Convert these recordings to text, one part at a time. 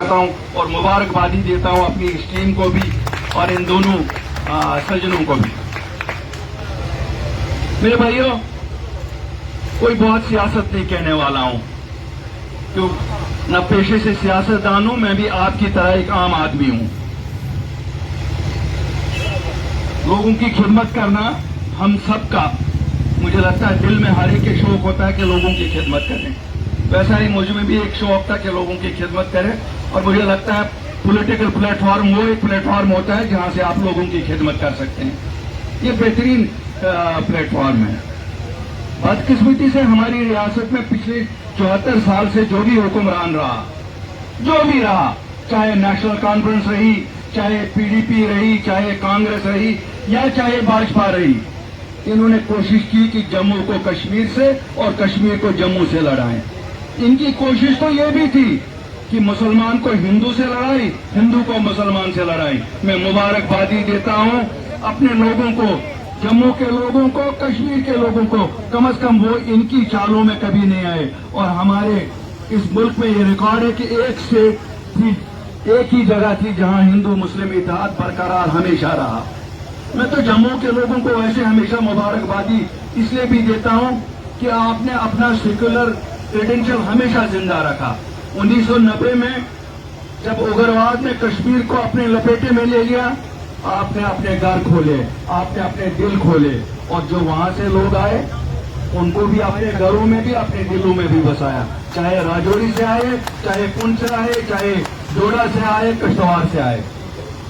करता हूं और मुबारकबादी देता हूं अपनी इस टीम को भी और इन दोनों सज्जनों को भी। मेरे भाइयों, कोई बहुत सियासत नहीं कहने वाला हूं, क्यों न पेशे से सियासतदान हूं, मैं भी आपकी तरह एक आम आदमी हूं। लोगों की खिदमत करना हम सबका, मुझे लगता है दिल में हर एक के शौक होता है कि लोगों की खिदमत करें। वैसा ही मुझ में भी एक शौक था कि लोगों की खिदमत करें, और मुझे लगता है पॉलिटिकल प्लेटफॉर्म वो एक प्लेटफॉर्म होता है जहां से आप लोगों की खिदमत कर सकते हैं। ये बेहतरीन प्लेटफॉर्म है। बदकिस्मती से हमारी रियासत में पिछले 74 साल से जो भी हुक्मरान रहा, जो भी रहा, चाहे नेशनल कॉन्फ्रेंस रही, चाहे पीडीपी रही, चाहे कांग्रेस रही, या चाहे भाजपा रही, इन्होंने कोशिश की कि जम्मू को कश्मीर से और कश्मीर को जम्मू से लड़ाएं। इनकी कोशिश तो ये भी थी कि मुसलमान को हिंदू से लड़ाई, हिंदू को मुसलमान से लड़ाई। मैं मुबारकबादी देता हूं अपने लोगों को, जम्मू के लोगों को, कश्मीर के लोगों को, कम से कम वो इनकी चालों में कभी नहीं आए। और हमारे इस मुल्क में ये रिकॉर्ड है कि एक ही जगह थी जहां हिंदू मुस्लिम इत्तेहाद बरकरार हमेशा रहा। मैं तो जम्मू के लोगों को वैसे हमेशा मुबारकबादी इसलिए भी देता हूं कि आपने अपना सेक्युलर क्रेडेंशियल हमेशा जिंदा रखा। 1990 में जब उग्रवाद ने कश्मीर को अपने लपेटे में ले लिया, आपने अपने घर खोले, आपने अपने दिल खोले, और जो वहां से लोग आए उनको भी अपने घरों में भी, अपने दिलों में भी बसाया। चाहे राजौरी से आए, चाहे पुंछ से आए, चाहे डोडा से आए, कश्तवाड़ से आए।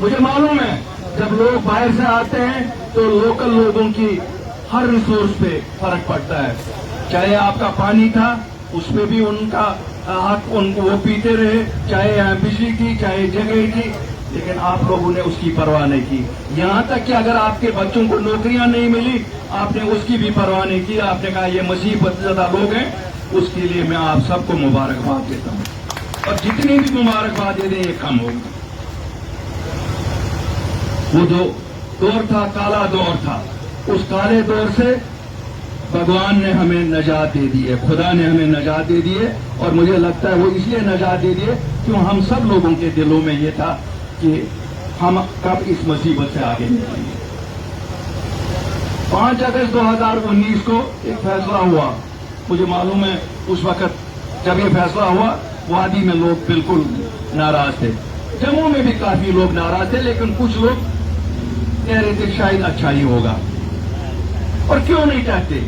मुझे मालूम है जब लोग बाहर से आते हैं तो लोकल लोगों की हर रिसोर्स पे फर्क पड़ता है। चाहे आपका पानी था, उसमें भी उनका हक, उनको वो पीते रहे, चाहे बिजली थी, चाहे जगह थी, लेकिन आप लोगों ने उसकी परवाह नहीं की। यहां तक कि अगर आपके बच्चों को नौकरियां नहीं मिली, आपने उसकी भी परवाह नहीं की। आपने कहा ये मुसीबत ज्यादा लोग हैं, उसके लिए मैं आप सबको मुबारकबाद देता हूं, और जितनी भी मुबारकबाद दे दें ये कम होगी। वो जो दौर था, काला दौर था, उस काले दौर से भगवान ने हमें नजात दे दी है, खुदा ने हमें नजात दे दी है। और मुझे लगता है वो इसलिए नजात दे दी है क्यों हम सब लोगों के दिलों में ये था कि हम कब इस मुसीबत से आगे निकलेंगे। 5 अगस्त 2019 को एक फैसला हुआ। मुझे मालूम है उस वक्त जब ये फैसला हुआ, वादी में लोग बिल्कुल नाराज थे, जम्मू में भी काफी लोग नाराज थे, लेकिन कुछ लोग कह रहे थे शायद अच्छा ही होगा। और क्यों नहीं चाहते?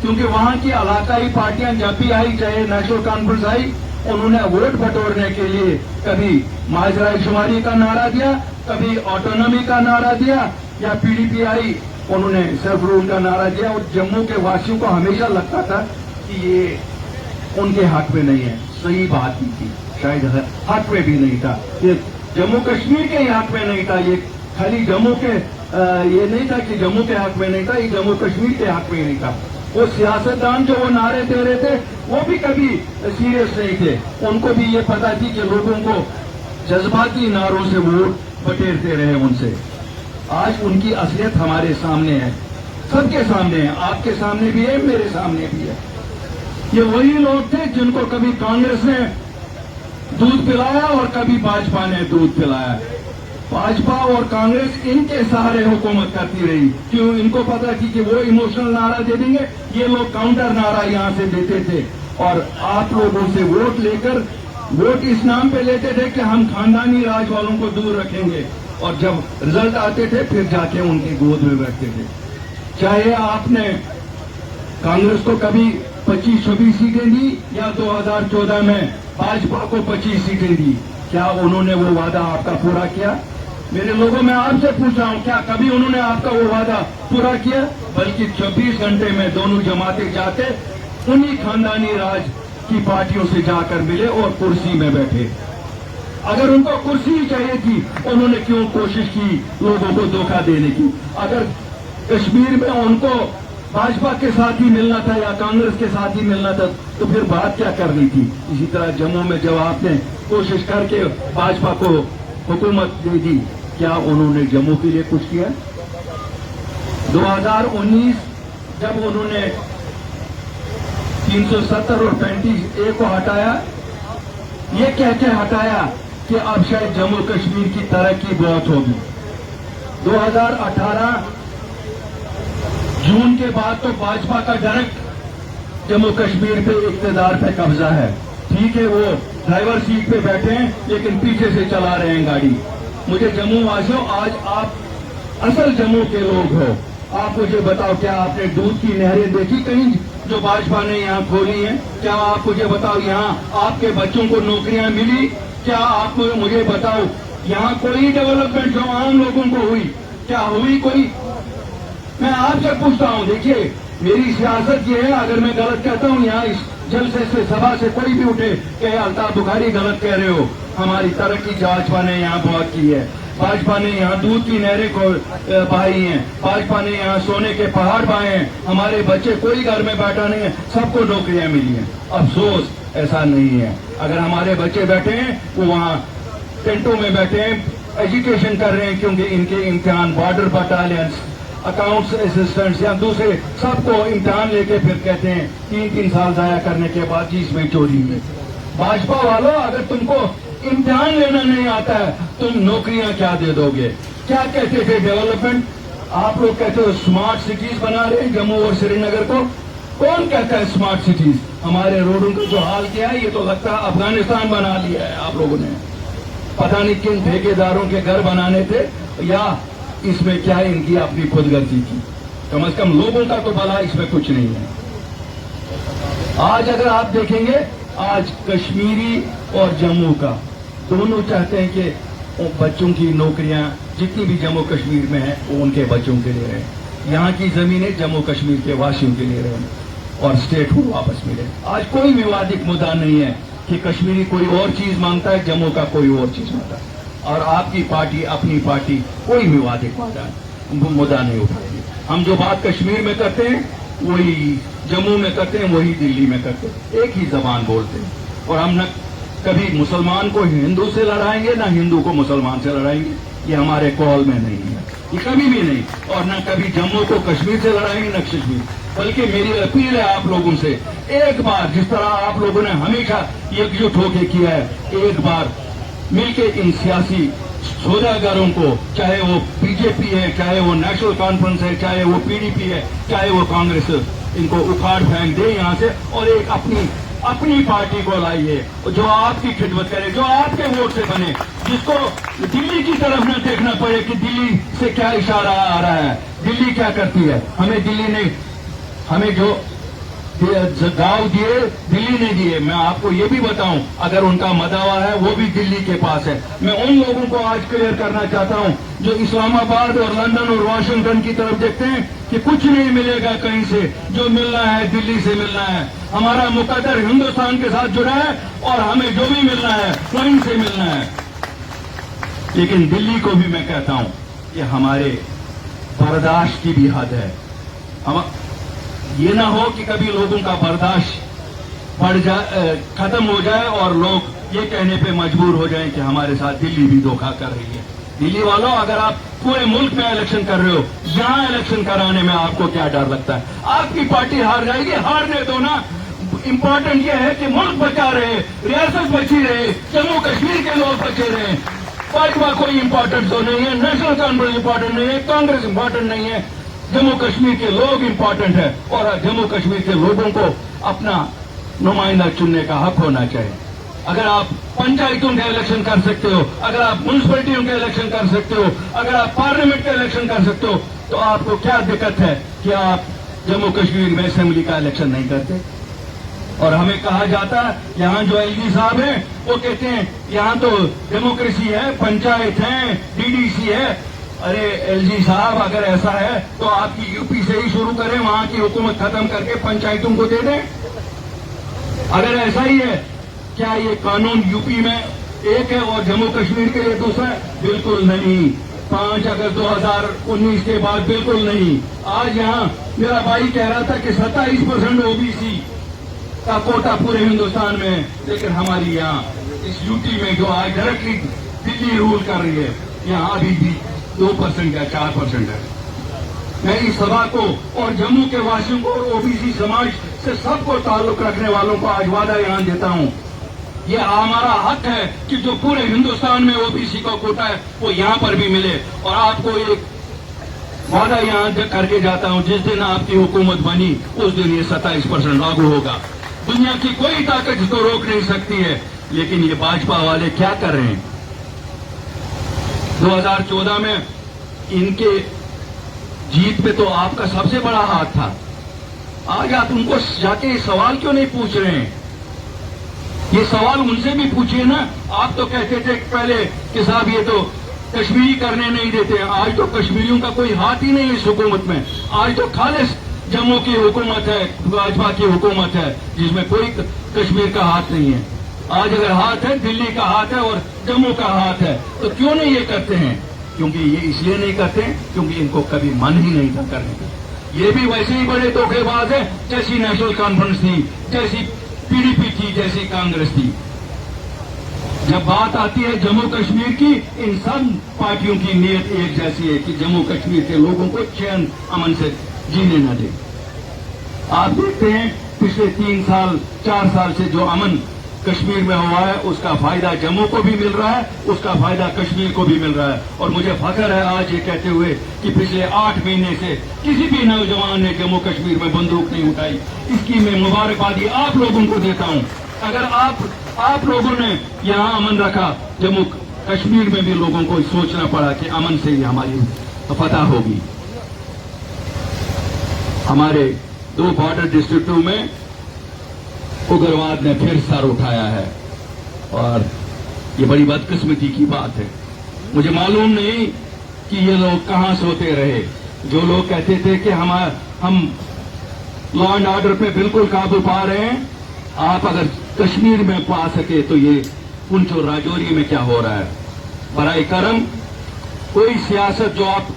क्योंकि वहां की इलाकाई पार्टियां जब भी आई, चाहे नेशनल कॉन्फ्रेंस आई, उन्होंने वोट बटोरने के लिए कभी माजराई शुमारी का नारा दिया, कभी ऑटोनॉमी का नारा दिया, या पीडीपी आई, उन्होंने सेल्फ रूल का नारा दिया। और जम्मू के वासियों को हमेशा लगता था कि ये उनके हक में नहीं है। सही बात नहीं थी, शायद हक में भी नहीं था, ये जम्मू कश्मीर के हक में नहीं था, ये खाली जम्मू के ये नहीं था कि जम्मू के हक में नहीं था, ये जम्मू कश्मीर के हक में नहीं था। वो सियासतदान जो वो नारे दे रहे थे वो भी कभी सीरियस नहीं थे। उनको भी ये पता थी कि लोगों को जज्बाती नारों से वोट बटेरते रहे उनसे। आज उनकी असलियत हमारे सामने है, सबके सामने है, आपके सामने भी है, मेरे सामने भी है। ये वही लोग थे जिनको कभी कांग्रेस ने दूध पिलाया और कभी भाजपा ने दूध पिलाया। भाजपा और कांग्रेस इनके सहारे हुकूमत करती रही। क्यों? इनको पता थी कि वो इमोशनल नारा दे देंगे, ये लोग काउंटर नारा यहां से देते थे, और आप लोगों से वोट लेकर, वोट इस नाम पे लेते थे कि हम खानदानी राज वालों को दूर रखेंगे, और जब रिजल्ट आते थे फिर जाके उनकी गोद में बैठते थे। चाहे आपने कांग्रेस को कभी 25-26 सीटें दी, या 2014 में भाजपा को 25 सीटें दी, क्या उन्होंने वो वादा आपका पूरा किया? मेरे लोगों, मैं आपसे पूछ रहा हूं, क्या कभी उन्होंने आपका वो वादा पूरा किया? बल्कि 24 घंटे में दोनों जमातें जाके उन्हीं खानदानी राज की पार्टियों से जाकर मिले और कुर्सी में बैठे। अगर उनको कुर्सी ही चाहिए थी, उन्होंने क्यों कोशिश की लोगों को धोखा देने की? अगर कश्मीर में उनको भाजपा के साथ ही मिलना था या कांग्रेस के साथ ही मिलना था, तो फिर बात क्या करनी थी? इसी तरह जम्मू में जब आपने कोशिश करके भाजपा को हुकूमत दे दी, क्या उन्होंने जम्मू के लिए कुछ किया? 2019 जब उन्होंने 370 और 35A को हटाया, ये कह के हटाया کہ اب شاید جموں کشمیر کی ترقی بہت ہوگی. 2018 جون کے بعد تو بھاجپا کا ڈائریکٹ جموں کشمیر پہ اقتدار پہ قبضہ ہے. ٹھیک ہے وہ ڈرائیور سیٹ پہ بیٹھے ہیں لیکن پیچھے سے چلا رہے ہیں گاڑی. مجھے جموں واسیوں، آج آپ اصل جموں کے لوگ ہو، آپ مجھے بتاؤ کیا آپ نے دودھ کی نہریں دیکھی کہیں جو بھاجپا نے یہاں کھولی ہیں؟ کیا آپ مجھے بتاؤ یہاں آپ کے بچوں کو نوکریاں ملی؟ کیا آپ مجھے بتاؤ یہاں کوئی ڈیولپمنٹ جو عام لوگوں کو ہوئی کیا ہوئی کوئی؟ میں آپ سے پوچھتا ہوں. دیکھیے میری سیاست یہ ہے، اگر میں غلط کہتا ہوں یہاں اس جلسے سے سبھا سے کوئی بھی اٹھے کہ الطاف بخاری غلط کہہ رہے ہو، ہماری ترقی بھاجپا نے یہاں بہت کی ہے. بھاجپا نے یہاں دودھ کی نہریں بہائی ہیں، بھاجپا نے یہاں سونے کے پہاڑ بہائے ہیں. ہمارے بچے کوئی گھر میں بیٹھا نہیں ہے، سب کو نوکریاں ملی ہیں. افسوس ایسا نہیں ہے. اگر ہمارے بچے بیٹھے ہیں وہ وہاں ٹینٹوں میں بیٹھے ہیں، ایجوکیشن کر رہے ہیں کیونکہ ان کے امتحان بارڈر بٹالینس، اکاؤنٹس اسسٹنٹس یا دوسرے سب کو امتحان لے کے پھر کہتے ہیں 3 سال ضائع کرنے کے بعد جی اس میں چوری ہے. بھاجپا والوں، اگر تم کو امتحان لینا نہیں آتا ہے تم نوکریاں کیا دے دو گے؟ کیا کہتے تھے ڈیولپمنٹ؟ آپ لوگ کہتے ہو اسمارٹ سٹیز بنا رہے ہیں جموں اور سری نگر کو. کون کہتا ہے اسمارٹ سٹیز؟ ہمارے روڈوں کا جو حال کیا ہے یہ تو لگتا ہے افغانستان بنا لیا ہے آپ لوگوں نے. پتہ نہیں کن ٹھیکیداروں کے گھر بنانے تھے یا اس میں کیا ان کی اپنی خود غرضی کی. کم از کم لوگوں کا تو بھلا اس میں کچھ نہیں ہے. آج اگر آپ دیکھیں گے آج کشمیری اور جموں کا دونوں چاہتے ہیں کہ بچوں کی نوکریاں جتنی بھی جموں کشمیر میں ہیں وہ ان کے بچوں کے لیے رہیں. یہاں کی زمینیں جموں کشمیر کے واسیوں کے لیے رہیں اور اسٹیٹ کو واپس ملے. آج کوئی ووادک مدعا نہیں ہے کہ کشمیری کوئی اور چیز مانگتا ہے، جموں کا کوئی اور چیز مانگتا ہے. اور آپ کی پارٹی اپنی پارٹی کوئی ووادک مدعا نہیں اٹھائے گی. ہم جو بات کشمیر میں کرتے ہیں وہی جموں میں کرتے ہیں، وہی دلی میں کرتے ہیں. ایک ہی زبان بولتے ہیں. اور ہم نہ کبھی مسلمان کو ہندو سے لڑائیں گے نہ ہندو کو مسلمان سے لڑائیں گے. یہ ہمارے قول میں نہیں ہے، یہ کبھی بھی نہیں. اور نہ کبھی جموں کو کشمیر سے لڑائیں گے نہ کشمیر. بلکہ میری اپیل ہے آپ لوگوں سے، ایک بار جس طرح آپ لوگوں نے ہمیشہ ایک جٹ ہو کے کیا ہے، ایک بار مل کے ان سیاسی سوداگروں کو، چاہے وہ بی جے پی ہے، چاہے وہ نیشنل کانفرنس ہے، چاہے وہ پی ڈی پی ہے، چاہے وہ کانگریس، ان کو اکھاڑ پھینک دے یہاں سے اور ایک اپنی پارٹی کو لائیے جو آپ کی خدمت کرے، جو آپ کے ووٹ سے بنے، جس کو دلی کی طرف نہ دیکھنا پڑے کہ دلی سے کیا اشارہ آ رہا ہے، دلی کیا کرتی ہے. ہمیں جو گاؤں دیے دلی نے دیے. میں آپ کو یہ بھی بتاؤں اگر ان کا مداوا ہے وہ بھی دلی کے پاس ہے. میں ان لوگوں کو آج کلیئر کرنا چاہتا ہوں جو اسلام آباد اور لندن اور واشنگٹن کی طرف دیکھتے ہیں کہ کچھ نہیں ملے گا کہیں سے، جو ملنا ہے دلی سے ملنا ہے. ہمارا مقدر ہندوستان کے ساتھ جڑا ہے اور ہمیں جو بھی ملنا ہے وہیں سے ملنا ہے. لیکن دلی کو بھی میں کہتا ہوں کہ ہمارے برداشت کی بھی حد ہے. یہ نہ ہو کہ کبھی لوگوں کا برداشت ختم ہو جائے اور لوگ یہ کہنے پہ مجبور ہو جائیں کہ ہمارے ساتھ دلی بھی دھوکہ کر رہی ہے. دلی والوں، اگر آپ پورے ملک میں الیکشن کر رہے ہو، یہاں الیکشن کرانے میں آپ کو کیا ڈر لگتا ہے؟ آپ کی پارٹی ہار جائے گی، ہارنے دو نا. امپورٹنٹ یہ ہے کہ ملک بچا رہے، ریاست بچی رہے، جموں کشمیر کے لوگ بچے رہے. بھاجپا کوئی امپورٹنٹ تو نہیں ہے، نیشنل کانفرنس امپورٹنٹ نہیں ہے، کانگریس امپورٹنٹ نہیں ہے. جموں کشمیر کے لوگ امپورٹنٹ ہے اور جموں کشمیر کے لوگوں کو اپنا نمائندہ چننے کا حق ہونا چاہیے. اگر آپ پنچایتوں کے الیکشن کر سکتے ہو، اگر آپ میونسپلٹیوں کے الیکشن کر سکتے ہو، اگر آپ پارلیمنٹ کے الیکشن کر سکتے ہو تو آپ کو کیا دقت ہے کہ آپ جموں کشمیر میں اسمبلی کا الیکشن نہیں کرتے؟ اور ہمیں کہا جاتا ہے یہاں جو ایل جی صاحب ہیں وہ کہتے ہیں یہاں تو ڈیموکریسی ہے، پنچایت ہے، ڈی ڈی سی ہے. ارے ایل جی صاحب اگر ایسا ہے تو آپ کی یو پی سے ہی شروع کریں، وہاں کی حکومت ختم کر کے پنچایتوں کو دے دیں. اگر ایسا ہی ہے کیا یہ قانون یو پی میں ایک ہے اور جموں کشمیر کے لیے دوسرا ہے؟ بالکل نہیں. 5 اگست 2019 کے بعد بالکل نہیں. آج یہاں میرا بھائی کہہ رہا تھا کہ 27% او بی سی کا کوٹا پورے ہندوستان میں ہے، لیکن ہماری یہاں اس یو ٹی میں جو آج ڈائریکٹلی دلی رول کر رہی ہے یہاں ابھی بھی 2% یا 4% ہے. میں اس سبھا کو اور جموں کے واسیوں کو اور او بی سی سماج سے سب کو تعلق رکھنے والوں کو آج وعدہ یہاں دیتا ہوں، ये हमारा हक है कि जो पूरे हिंदुस्तान में ओबीसी को कोटा है वो यहाँ पर भी मिले। और आपको एक वादा यहाँ करके जाता हूँ, जिस दिन आपकी हुकूमत बनी उस दिन ये 27% लागू होगा। दुनिया की कोई ताकत इसको रोक नहीं सकती है। लेकिन ये भाजपा वाले क्या कर रहे हैं? 2014 में इनके जीत पे तो आपका सबसे बड़ा हाथ था। आज आप उनको जाके सवाल क्यों नहीं पूछ रहे हैं? ये सवाल उनसे भी पूछिए ना। आप तो कहते थे पहले कि साहब ये तो कश्मीरी करने नहीं देते हैं। आज तो कश्मीरियों का कोई हाथ ही नहीं है इस हुकूमत में। आज तो खालिस जम्मू की हुकूमत है, भाजपा की हुकूमत है, जिसमें कोई कश्मीर का हाथ नहीं है। आज अगर हाथ है, दिल्ली का हाथ है और जम्मू का हाथ है, तो क्यों नहीं ये करते हैं? क्योंकि ये इसलिए नहीं करते हैं क्योंकि इनको कभी मन ही नहीं था करने का। ये भी वैसे ही बड़े धोखेबाज है जैसी नेशनल कॉन्फ्रेंस थी, जैसी पीडीपी थी, जैसी कांग्रेस थी। जब बात आती है जम्मू कश्मीर की, इन सब पार्टियों की नीयत एक जैसी है कि जम्मू कश्मीर के लोगों को चैन अमन से जीने न दे। आप देखते हैं पिछले 3 साल 4 साल से जो अमन कश्मीर में हुआ है उसका फायदा जम्मू को भी मिल रहा है, उसका फायदा कश्मीर को भी मिल रहा है। और मुझे फख्र है आज ये कहते हुए कि पिछले 8 महीने से किसी भी नौजवान ने जम्मू कश्मीर में बंदूक नहीं उठाई। इसकी मैं मुबारकबादी आप लोगों को देता हूं। अगर आप लोगों ने यहां अमन रखा, जम्मू कश्मीर में भी लोगों को सोचना पड़ा कि अमन से ही हमारी फतह होगी। हमारे 2 बॉर्डर डिस्ट्रिक्टों में उग्रवाद ने फिर सर उठाया है और ये बड़ी बदकिस्मती की बात है। मुझे मालूम नहीं कि ये लोग कहां सोते रहे। जो लोग कहते थे कि हम लॉ एंड ऑर्डर पे बिल्कुल काबू पा रहे हैं, आप अगर कश्मीर में पा सके तो ये पुंछ और राजौरी में क्या हो रहा है? बराए करम कोई सियासत जो आप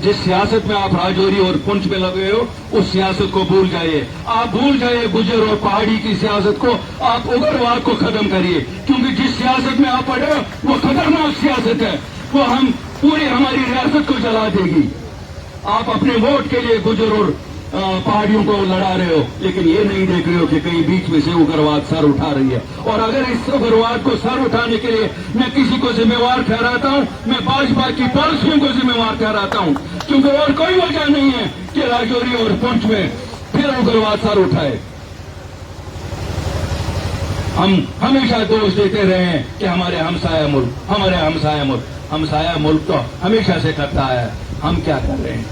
जिस सियासत में आप राजौरी और पुंछ में लगे हो उस सियासत को भूल जाइए। आप भूल जाइए गुजर और पहाड़ी की सियासत को। आप उग्रवाद को खत्म करिए, क्योंकि जिस सियासत में आप पड़े हो वो खतरनाक सियासत है। वो हम पूरी हमारी रियासत को जला देगी। आप अपने वोट के लिए गुजर और पहाड़ियों को लड़ा रहे हो, लेकिन ये नहीं देख रहे हो कि कहीं बीच में से उग्रवाद सर उठा रही है। और अगर इस उग्रवाद को सर उठाने के लिए मैं किसी को जिम्मेवार ठहराता हूं, मैं भाजपा की पॉलिसियों को जिम्मेवार ठहराता हूं, क्योंकि और कोई वजह नहीं है कि राजौरी और पुंछ में फिर उग्रवाद सर उठाए। हम हमेशा दोष देते रहे हैं कि हमारे हमसाया मुल्क तो हमेशा से करता है। हम क्या कर रहे हैं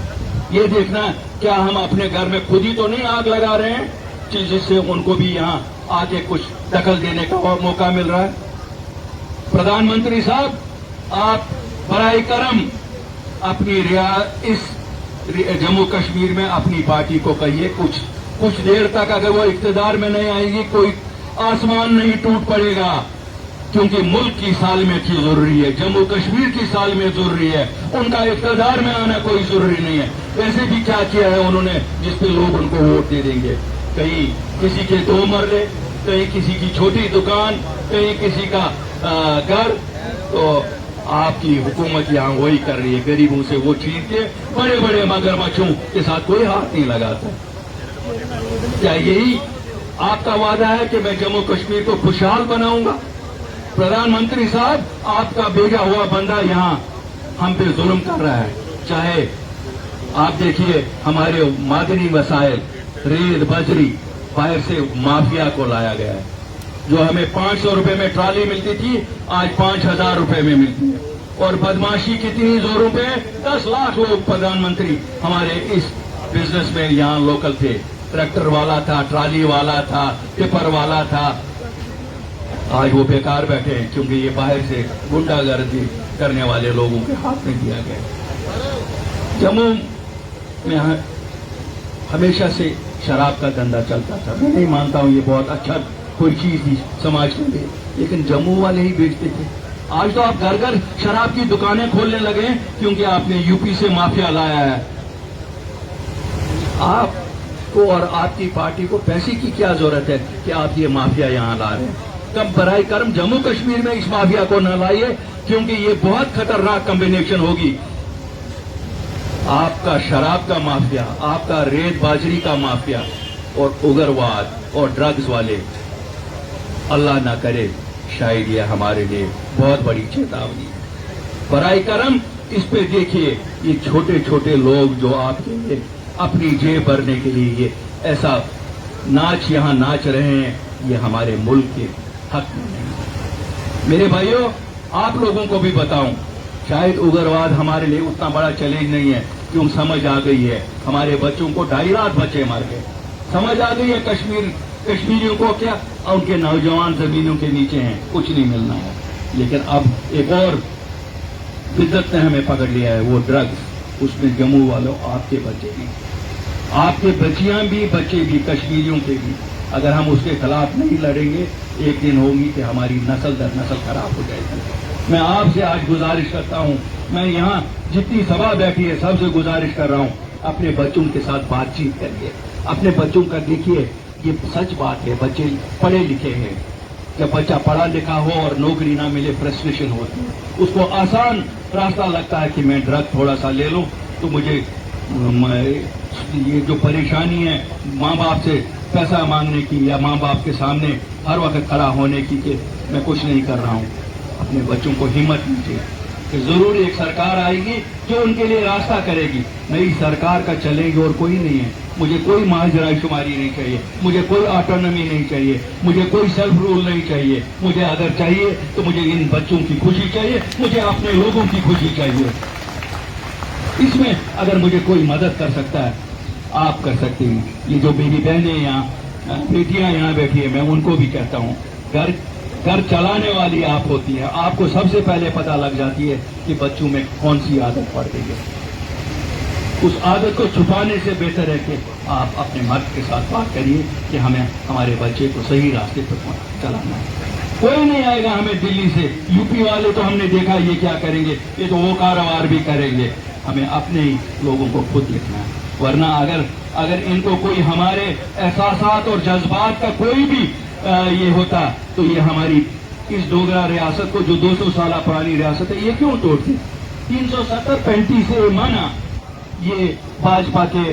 ये देखना। क्या हम अपने घर में खुद ही तो नहीं आग लगा रहे हैं कि जिससे उनको भी यहाँ आगे कुछ दखल देने का मौका मिल रहा है? प्रधानमंत्री साहब, आप बराए करम अपनी इस जम्मू कश्मीर में अपनी पार्टी को कहिए कुछ देर तक अगर वो इख्तिदार में नहीं आएगी कोई आसमान नहीं टूट पड़ेगा, क्योंकि मुल्क की सालमियत ही जरूरी है, जम्मू कश्मीर की सालमियत जरूरी है। उनका इख्तिदार में आना कोई जरूरी नहीं है। वैसे भी क्या किया है उन्होंने जिसपे लोग उनको वोट दे देंगे? कहीं किसी के 2 मरले, कहीं किसी की छोटी दुकान, कहीं किसी का घर। तो आपकी हुकूमत यहाँ वही कर रही है, गरीबों से वो छीन के बड़े बड़े मगरमच्छों के साथ कोई हाथ नहीं लगाता। क्या यही आपका वादा है कि मैं जम्मू कश्मीर को खुशहाल बनाऊंगा? प्रधानमंत्री साहब, आपका भेजा हुआ बंदा यहाँ हम पे जुल्म कर रहा है। चाहे आप देखिए हमारे मादनी वसाइल रेत बजरी बाहर से माफिया को लाया गया है। जो हमें 500 रुपए में ट्राली मिलती थी आज 5000 रुपए में मिलती है। और बदमाशी कितनी जोरों पे 10 लाख लोग प्रधानमंत्री हमारे इस बिजनेस में यहाँ लोकल थे। ट्रैक्टर वाला था, ट्राली वाला था, टिपर वाला था। आज वो बेकार बैठे हैं क्योंकि ये बाहर से गुंडागर्दी करने वाले लोगों के हाथ में दिया गया। जम्मू में हमेशा से शराब का धंधा चलता था। मैं नहीं मानता हूँ ये बहुत अच्छा कोई चीज थी समाज के लिए, लेकिन जम्मू वाले ही बेचते थे। आज तो आप घर घर शराब की दुकानें खोलने लगे क्योंकि आपने यूपी से माफिया लाया है। आपको और आपकी पार्टी को पैसे की क्या जरूरत है कि आप ये माफिया यहाँ ला रहे हैं? कब बराए करम जम्मू कश्मीर में इस माफिया को न लाइए, क्योंकि ये बहुत खतरनाक कॉम्बिनेशन होगी। आपका शराब का माफिया, आपका रेत बाजरी का माफिया और उग्रवाद और ड्रग्स वाले, अल्लाह ना करे शायद ये हमारे लिए बहुत बड़ी चेतावनी है। बराए करम इस पे देखिए, ये छोटे छोटे लोग जो आपके लिए अपनी जेब भरने के लिए ये ऐसा नाच यहाँ नाच रहे हैं, ये हमारे मुल्क के हक में नहीं। मेरे भाइयों, आप लोगों को भी बताऊं, शायद उग्रवाद हमारे लिए उतना बड़ा चैलेंज नहीं है, क्यों समझ आ गई है। हमारे बच्चों को 2.5 लाख बच्चे मर गए, समझ आ गई है कश्मीरियों को क्या, उनके नौजवान जमीनों के नीचे हैं, कुछ नहीं मिलना है। लेकिन अब एक और बिद्दत ने हमें पकड़ लिया है, वो ड्रग्स। उसमें जम्मू वालों आपके बच्चे भी, आपके बच्चियां भी, बच्चे भी, कश्मीरियों के भी। अगर हम उसके खिलाफ नहीं लड़ेंगे, एक दिन होगी कि हमारी नस्ल दर नस्ल खराब हो जाएगी। मैं आपसे आज गुजारिश करता हूं, मैं यहाँ जितनी सभा बैठी है सबसे गुजारिश कर रहा हूं, अपने बच्चों के साथ बातचीत करिए, अपने बच्चों का देखिए। ये सच बात है, बच्चे पढ़े लिखे हैं। जब बच्चा पढ़ा लिखा हो और नौकरी ना मिले, फ्रस्ट्रेशन होती है, उसको आसान रास्ता लगता है कि मैं ड्रग थोड़ा सा ले लूं तो मुझे ये जो परेशानी है माँ बाप से पैसा मांगने की या माँ बाप के सामने हर वक्त खड़ा होने की कि मैं कुछ नहीं कर रहा हूँ। अपने बच्चों को हिम्मत दीजिए कि जरूर एक सरकार आएगी जो उनके लिए रास्ता करेगी। नई सरकार का चलेंगे और कोई नहीं है। मुझे कोई माजराई शुमारी नहीं चाहिए, मुझे कोई ऑटोनॉमी नहीं चाहिए, मुझे कोई सेल्फ रूल नहीं चाहिए। मुझे अगर चाहिए तो मुझे इन बच्चों की खुशी चाहिए, मुझे अपने लोगों की खुशी चाहिए। इसमें अगर मुझे कोई मदद कर सकता है, आप कर सकते हैं। ये जो मेरी बहनें यहाँ, बेटियां यहाँ बैठी है, मैं उनको भी कहता हूँ, घर चलाने वाली आप होती है। आपको सबसे पहले पता लग जाती है कि बच्चों में कौन सी आदत पड़ गई है। उस आदत को छुपाने से बेहतर है कि आप अपने मर्द के साथ बात करिए कि हमें हमारे बच्चे को सही रास्ते पर चलाना है। कोई नहीं आएगा हमें दिल्ली से, यूपी वाले तो हमने देखा ये क्या करेंगे, ये तो वो कारोबार भी करेंगे। हमें अपने ही लोगों को खुद लिखना है, वरना अगर इनको कोई हमारे एहसासात और जज्बात का कोई भी ये होता तो ये हमारी इस डोगरा रियासत को, जो 200 साल पुरानी रियासत है, ये क्यों तोड़ती। 370-35 से माना ये भाजपा के